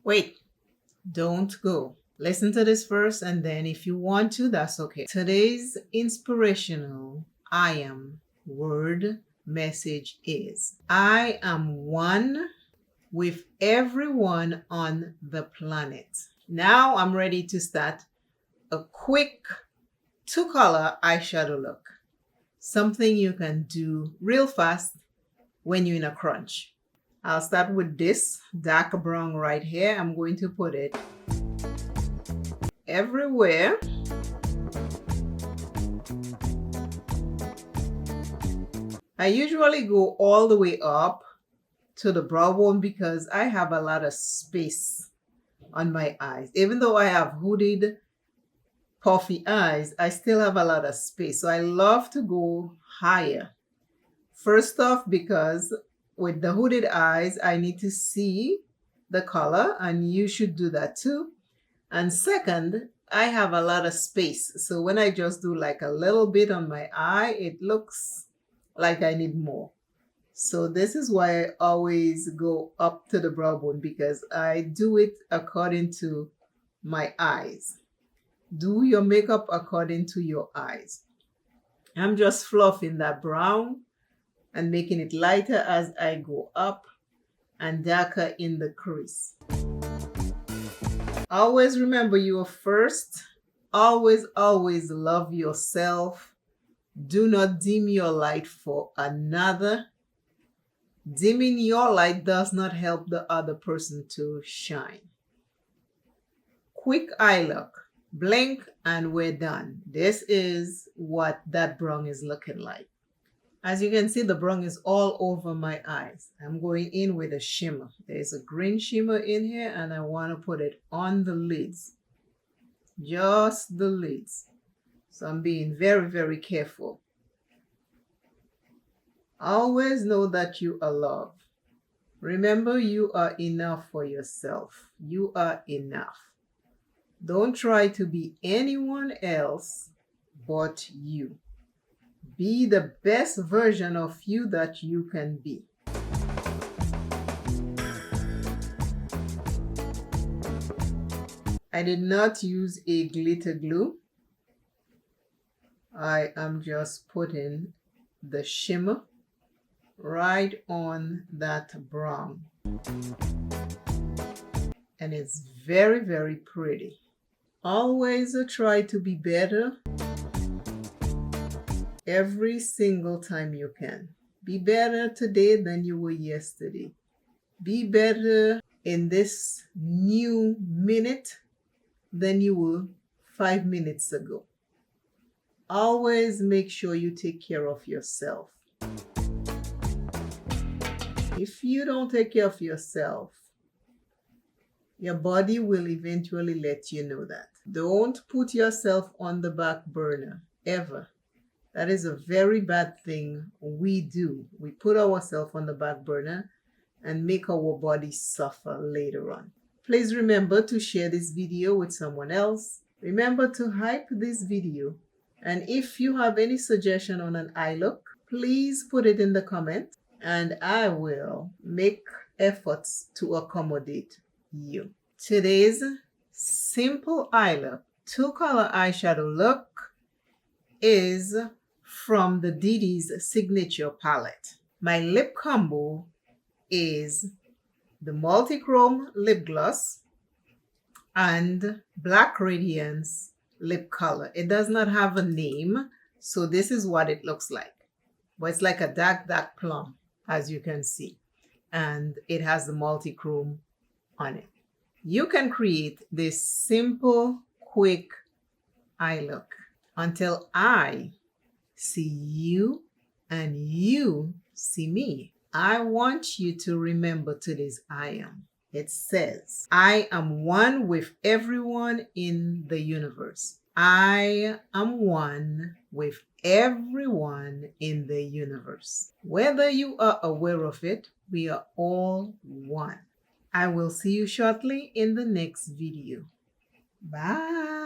Wait, don't go. Listen to this first, and then if you want to, that's okay. Today's inspirational I am word message is I am one with everyone on the planet. Now I'm ready to start a quick two-color eyeshadow look. Something you can do real fast when you're in a crunch. I'll start with this dark brown right here. I'm going to put it everywhere. I usually go all the way up to the brow bone because I have a lot of space on my eyes. Even though I have hooded, puffy eyes, I still have a lot of space. So I love to go higher. First off, because with the hooded eyes, I need to see the color, and you should do that too. And second, I have a lot of space. So when I just do like a little bit on my eye, it looks like I need more. So this is why I always go up to the brow bone, because I do it according to my eyes. Do your makeup according to your eyes. I'm just fluffing that brown and making it lighter as I go up and darker in the crease. Always remember you are first. Always, always love yourself. Do not dim your light for another. Dimming your light does not help the other person to shine. Quick eye look. Blink and we're done. This is what that brown is looking like. As you can see, the brown is all over my eyes. I'm going in with a shimmer. There's a green shimmer in here, and I want to put it on the lids. Just the lids. So I'm being very, very careful. Always know that you are loved. Remember, you are enough for yourself. You are enough. Don't try to be anyone else but you. Be the best version of you that you can be. I did not use a glitter glue. I am just putting the shimmer right on that brown. And it's very, very pretty. Always try to be better every single time you can. Be better today than you were yesterday. Be better in this new minute than you were 5 minutes ago. Always make sure you take care of yourself. If you don't take care of yourself, your body will eventually let you know that. Don't put yourself on the back burner, ever. That is a very bad thing we do. We put ourselves on the back burner and make our body suffer later on. Please remember to share this video with someone else. Remember to hype this video. And if you have any suggestion on an eye look, please put it in the comment and I will make efforts to accommodate you. Today's simple eye look, two-color eyeshadow look, is from the Didi's Signature palette. My lip combo is the Multichrome lip gloss and Black Radiance lip color. It does not have a name, so this is what it looks like. But it's like a dark, dark plum, as you can see. And it has the Multichrome on it. You can create this simple, quick eye look until I see you and you see me. I want you to remember today's I am. It says, I am one with everyone in the universe. I am one with everyone in the universe. Whether you are aware of it, we are all one. I will see you shortly in the next video. Bye.